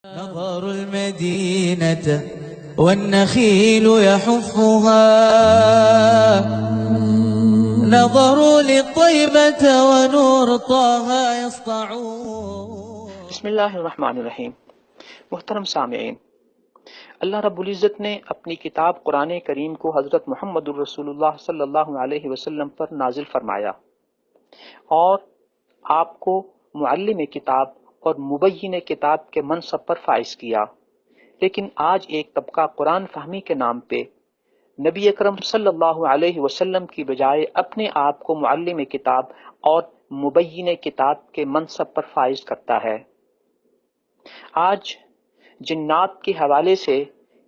نظر المدينة والنخيل يحفها نظروا للطيبة ونور طه يسطعون. بسم اللہ الرحمن الرحیم۔ محترم سامعین، اللہ رب العزت نے اپنی کتاب قرآن کریم کو حضرت محمد الرسول اللہ صلی اللہ علیہ وسلم پر نازل فرمایا اور آپ کو معلم کتاب اور مبین کتاب کے منصب پر فائز کیا، لیکن آج ایک طبقہ قرآن فہمی کے نام پہ نبی اکرم صلی اللہ علیہ وسلم کی بجائے اپنے آپ کو معلم کتاب اور مبین کتاب کے منصب پر فائز کرتا ہے۔ آج جنات کے حوالے سے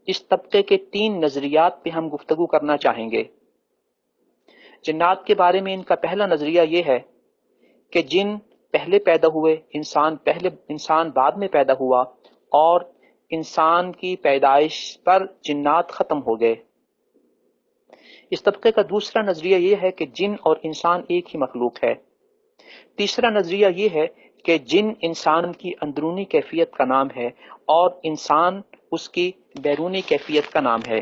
اس طبقے کے 3 نظریات پہ ہم گفتگو کرنا چاہیں گے۔ جنات کے بارے میں ان کا پہلا نظریہ یہ ہے کہ جن پہلے پیدا ہوئے، انسان بعد میں پیدا ہوا اور انسان کی پیدائش پر جنات ختم ہو گئے۔ اس طبقے کا دوسرا نظریہ یہ ہے کہ جن اور انسان ایک ہی مخلوق ہے۔ تیسرا نظریہ یہ ہے کہ جن انسان کی اندرونی کیفیت کا نام ہے اور انسان اس کی بیرونی کیفیت کا نام ہے۔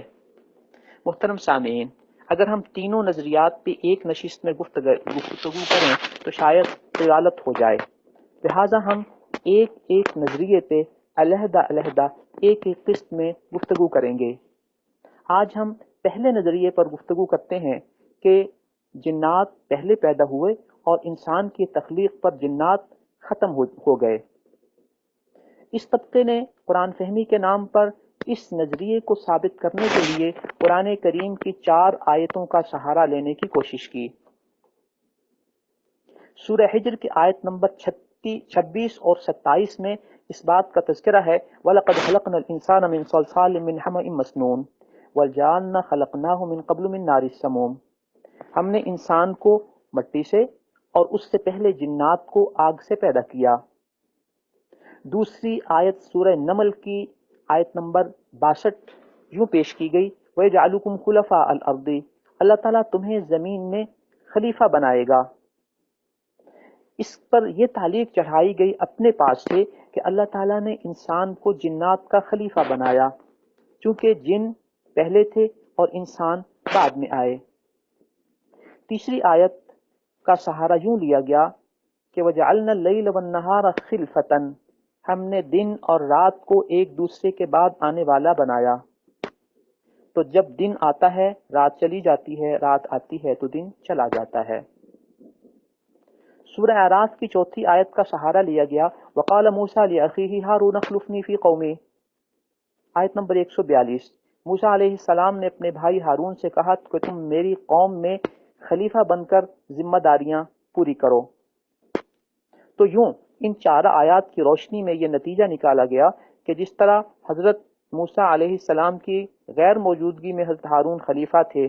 محترم سامعین، اگر ہم تینوں نظریات پہ ایک نشست میں گفتگو کریں تو شاید طوالت ہو جائے، لہٰذا ہم ایک ایک نظریے پہ علیحدہ ایک قسط میں گفتگو کریں گے۔ آج ہم پہلے نظریے پر گفتگو کرتے ہیں کہ جنات پہلے پیدا ہوئے اور انسان کی تخلیق پر جنات ختم ہو گئے۔ اس طبقے نے قرآن فہمی کے نام پر اس نظریے کو ثابت کرنے کے لیے قرآن کریم کی 4 آیتوں کا سہارا لینے کی کوشش کی۔ سورہ حجر کی آیت نمبر 26 اور 27 میں اس بات کا تذکرہ ہے وَلَقَدْ خَلَقْنَا الْإِنسَانَ مِنْ صَلْصَالٍ مِنْ حَمَإٍ مَسْنُونٍ وَالْجَانَّ خَلَقْنَاهُ مِنْ قَبْلُ مِنْ نَارِ السَّمُومِ۔ ہم نے انسان کو مٹی سے اور اس سے پہلے جنات کو آگ سے پیدا کیا۔ دوسری آیت سورہ نمل کی آیت نمبر 62 یوں پیش کی گئی وَيَجْعَلُكُمْ خُلَفَاءَ الْأَرْضِ، اللہ تعالیٰ تمہیں زمین میں خلیفہ بنائے گا۔ اس پر یہ تعلیق چڑھائی گئی اپنے پاس سے کہ اللہ تعالیٰ نے انسان کو جنات کا خلیفہ بنایا، چونکہ جن پہلے تھے اور انسان بعد میں آئے۔ تیسری آیت کا سہارا یوں لیا گیا کہ وَجَعَلْنَا اللَّيْلَ وَالنَّهَارَ خِلْفَةً، ہم نے دن اور رات کو ایک دوسرے کے بعد آنے والا بنایا۔ تو جب دن آتا ہے رات چلی جاتی ہے، رات آتی ہے تو دن چلا جاتا ہے۔ سورہ اعراف کی 4تھی آیت کا سہارا لیا گیا وَقَالَ مُوسَىٰ لِأَخِيهِ هَارُونَ اخْلُفْنِي فِي قَوْمِي، آیت نمبر 142۔ موسیٰ علیہ السلام نے اپنے بھائی ہارون سے کہا کہ تم میری قوم میں خلیفہ بن کر ذمہ داریاں پوری کرو۔ تو یوں ان 4 آیات کی روشنی میں یہ نتیجہ نکالا گیا کہ جس طرح حضرت موسیٰ علیہ السلام کی غیر موجودگی میں حضرت ہارون خلیفہ تھے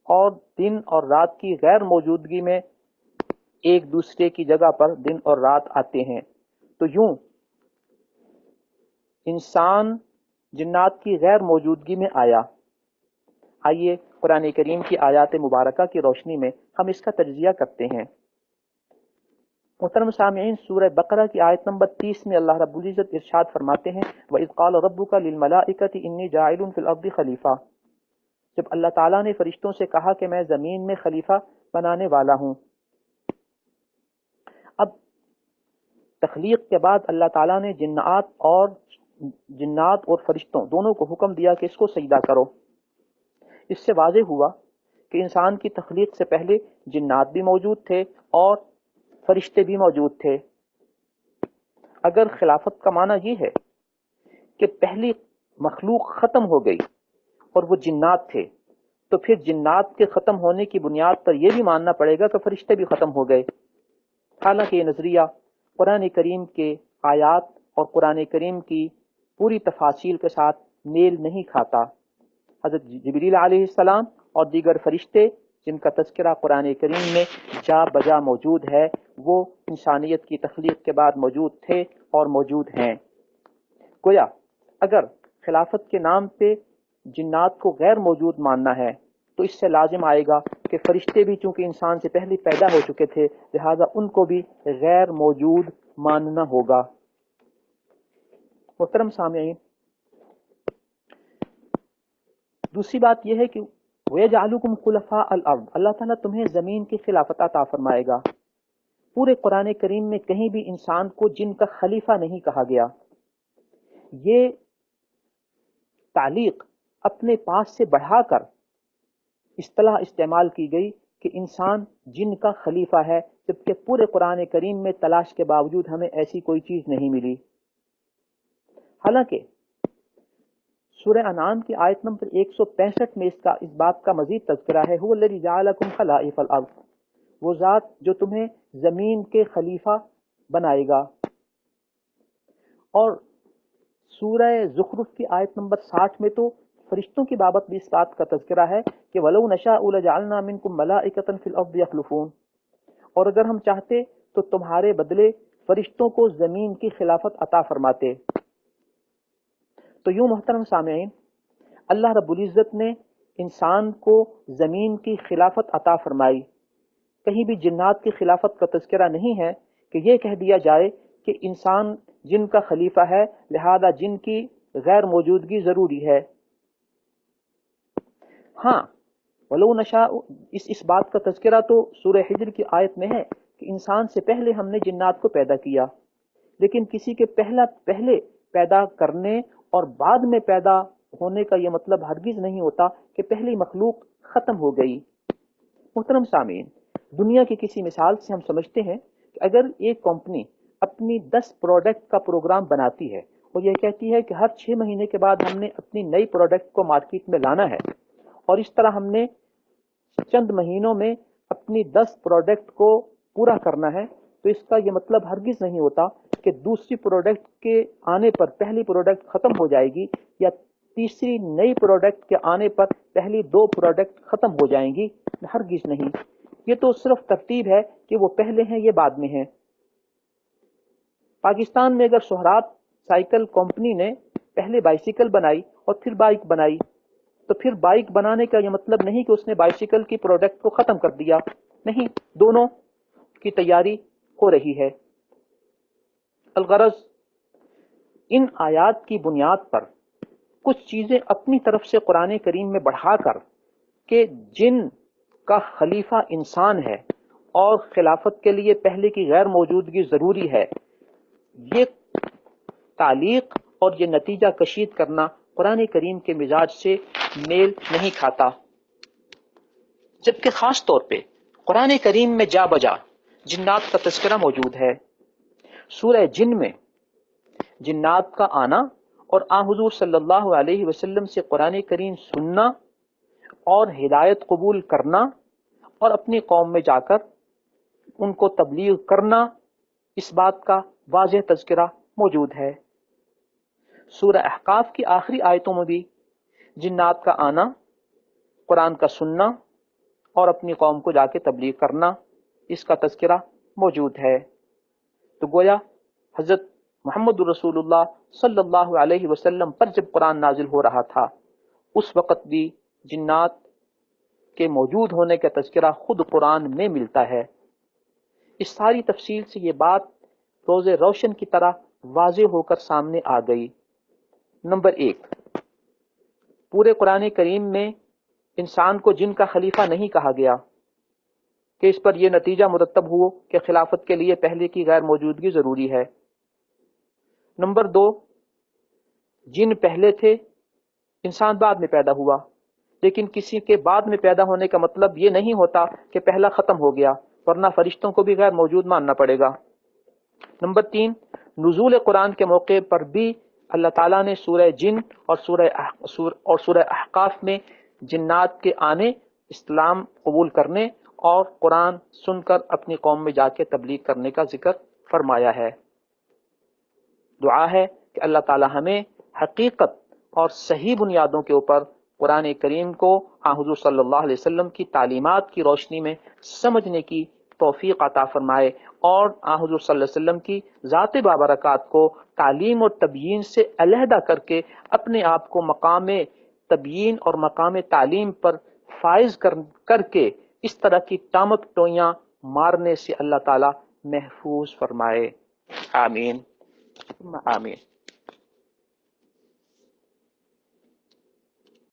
اور دن اور رات کی غیر موجودگی میں ایک دوسرے کی جگہ پر دن اور رات آتے ہیں، تو یوں انسان جنات کی غیر موجودگی میں آیا۔ آئیے قرآن کریم کی آیات مبارکہ کی روشنی میں ہم اس کا تجزیہ کرتے ہیں۔ محترم سامعین، سورہ بقرہ کی آیت نمبر 30 میں اللہ رب العزت ارشاد فرماتے ہیں وَإِذْ قَالَ رَبُّكَ لِلْمَلَائِكَةِ إِنِّي جَاعِلٌ فِي الْأَرْضِ خَلِيفَةً، جب اللہ تعالیٰ نے فرشتوں سے کہا کہ میں زمین میں خلیفہ بنانے والا ہوں۔ اب تخلیق کے بعد اللہ تعالیٰ نے جنات اور فرشتوں دونوں کو حکم دیا کہ اس کو سجدہ کرو۔ اس سے واضح ہوا کہ انسان کی تخلیق سے پہلے جنات بھی موجود تھے اور فرشتے بھی موجود تھے۔ اگر خلافت کا معنی یہ ہے کہ پہلی مخلوق ختم ہو گئی اور وہ جنات تھے، تو پھر جنات کے ختم ہونے کی بنیاد پر یہ بھی ماننا پڑے گا کہ فرشتے بھی ختم ہو گئے۔ حالانکہ یہ نظریہ قرآن کریم کے آیات اور قرآن کریم کی پوری تفاصیل کے ساتھ میل نہیں کھاتا۔ حضرت جبریل علیہ السلام اور دیگر فرشتے جن کا تذکرہ قرآن کریم میں جا بجا موجود ہے، وہ انسانیت کی تخلیق کے بعد موجود تھے اور موجود ہیں۔ گویا اگر خلافت کے نام پہ جنات کو غیر موجود ماننا ہے تو اس سے لازم آئے گا کہ فرشتے بھی چونکہ انسان سے پہلے پیدا ہو چکے تھے، لہٰذا ان کو بھی غیر موجود ماننا ہوگا۔ محترم سامعین، دوسری بات یہ ہے کہ وَيَجْعَلُكُمْ خُلَفَاءَ الْأَرْضِ، اللہ تعالیٰ تمہیں زمین کی خلافت عطا فرمائے گا۔ پورے قرآن کریم میں کہیں بھی انسان کو جن کا خلیفہ نہیں کہا گیا۔ یہ تعلیق اپنے پاس سے بڑھا کر اصطلاح استعمال کی گئی کہ انسان جن کا خلیفہ ہے، جبکہ پورے قرآن کریم میں تلاش کے باوجود ہمیں ایسی کوئی چیز نہیں ملی۔ حالانکہ سورہ انعام کی آیت نمبر 165 میں اس بات کا مزید تذکرہ ہے، هو الذی جعلکم خلائف الارض، وہ ذات جو تمہیں زمین کے خلیفہ بنائے گا۔ اور سورہ زخرف کی آیت نمبر 60 میں تو فرشتوں کی بابت بھی اس بات کا تذکرہ ہے کہ وَلَوْ نَشَاءُ لَجَعَلْنَا مِنْكُمْ مَلَائِكَةً فِي الْأَرْضِ يَخْلُفُونَ، اور اگر ہم چاہتے تو تمہارے بدلے فرشتوں کو زمین کی خلافت عطا فرماتے۔ تو یوں محترم سامعین، اللہ رب العزت نے انسان کو زمین کی خلافت عطا فرمائی۔ کہیں بھی جنات کی خلافت کا تذکرہ نہیں ہے کہ یہ کہہ دیا جائے کہ انسان جن کا خلیفہ ہے لہذا جن کی غیر موجودگی ضروری ہے۔ ہاں، وَلَوْ نَشَاءُ اس بات کا تذکرہ تو سورہ حجر کی آیت میں ہے کہ انسان سے پہلے ہم نے جنات کو پیدا کیا، لیکن کسی کے پہلے پیدا کرنے اور بعد میں پیدا ہونے کا یہ مطلب ہرگز نہیں ہوتا کہ پہلی مخلوق ختم ہو گئی۔ محترم سامعین، دنیا کی کسی مثال سے ہم سمجھتے ہیں کہ اگر ایک کمپنی اپنی 10 پروڈکٹ کا پروگرام بناتی ہے اور یہ کہتی ہے کہ ہر 6 مہینے کے بعد ہم نے اپنی نئی پروڈکٹ کو مارکیٹ میں لانا ہے، اور اس طرح ہم نے چند مہینوں میں اپنی 10 پروڈکٹ کو پورا کرنا ہے، تو اس کا یہ مطلب ہرگز نہیں ہوتا کہ دوسری پروڈکٹ کے آنے پر پہلی پروڈکٹ ختم ہو جائے گی، یا تیسری نئی پروڈکٹ کے آنے پر پہلی 2 پروڈکٹ ختم ہو جائیں گی۔ ہرگز نہیں، یہ تو صرف ترتیب ہے کہ وہ پہلے ہیں یہ بعد میں ہیں۔ پاکستان میں اگر سہراب سائیکل کمپنی نے پہلے بائیسیکل بنائی اور پھر بائک بنائی، تو پھر بائک بنانے کا یہ مطلب نہیں کہ اس نے بائیسیکل کی پروڈکٹ کو ختم کر دیا، نہیں، دونوں کی تیاری ہو رہی ہے۔ الغرض ان آیات کی بنیاد پر کچھ چیزیں اپنی طرف سے قرآن کریم میں بڑھا کر کہ جن کا خلیفہ انسان ہے اور خلافت کے لیے پہلے کی غیر موجودگی ضروری ہے، یہ تعلیق اور یہ نتیجہ کشید کرنا قرآن کریم کے مزاج سے میل نہیں کھاتا۔ جبکہ خاص طور پہ قرآن کریم میں جا بجا جنات کا تذکرہ موجود ہے۔ سورہ جن میں جنات کا آنا اور آن حضور صلی اللہ علیہ وسلم سے قرآن کریم سننا اور ہدایت قبول کرنا اور اپنی قوم میں جا کر ان کو تبلیغ کرنا، اس بات کا واضح تذکرہ موجود ہے۔ سورہ احقاف کی آخری آیتوں میں بھی جنات کا آنا، قرآن کا سننا اور اپنی قوم کو جا کے تبلیغ کرنا، اس کا تذکرہ موجود ہے۔ تو گویا حضرت محمد رسول اللہ صلی اللہ علیہ وسلم پر جب قرآن نازل ہو رہا تھا، اس وقت بھی جنات کے موجود ہونے کا تذکرہ خود قرآن میں ملتا ہے۔ اس ساری تفصیل سے یہ بات روز روشن کی طرح واضح ہو کر سامنے آ گئی۔ نمبر 1، پورے قرآن کریم میں انسان کو جن کا خلیفہ نہیں کہا گیا کہ اس پر یہ نتیجہ مرتب ہو کہ خلافت کے لیے پہلے کی غیر موجودگی ضروری ہے۔ نمبر 2، جن پہلے تھے، انسان بعد میں پیدا ہوا، لیکن کسی کے بعد میں پیدا ہونے کا مطلب یہ نہیں ہوتا کہ پہلا ختم ہو گیا، ورنہ فرشتوں کو بھی غیر موجود ماننا پڑے گا۔ نمبر 3، نزول قرآن کے موقع پر بھی اللہ تعالیٰ نے سورہ جن اور سورہ احقاف میں جنات کے آنے، اسلام قبول کرنے اور قرآن سن کر اپنی قوم میں جا کے تبلیغ کرنے کا ذکر فرمایا ہے۔ دعا ہے کہ اللہ تعالیٰ ہمیں حقیقت اور صحیح بنیادوں کے اوپر قرآن کریم کو حضور صلی اللہ علیہ وسلم کی تعلیمات کی روشنی میں سمجھنے کی توفیق عطا فرمائے، اور حضور صلی اللہ علیہ وسلم کی ذات بابرکات کو تعلیم اور تبیین سے علیحدہ کر کے اپنے آپ کو مقام تبیین اور مقام تعلیم پر فائز کر کے اس طرح کی ٹامک ٹوئیاں مارنے سے اللہ تعالیٰ محفوظ فرمائے۔ آمین آمین۔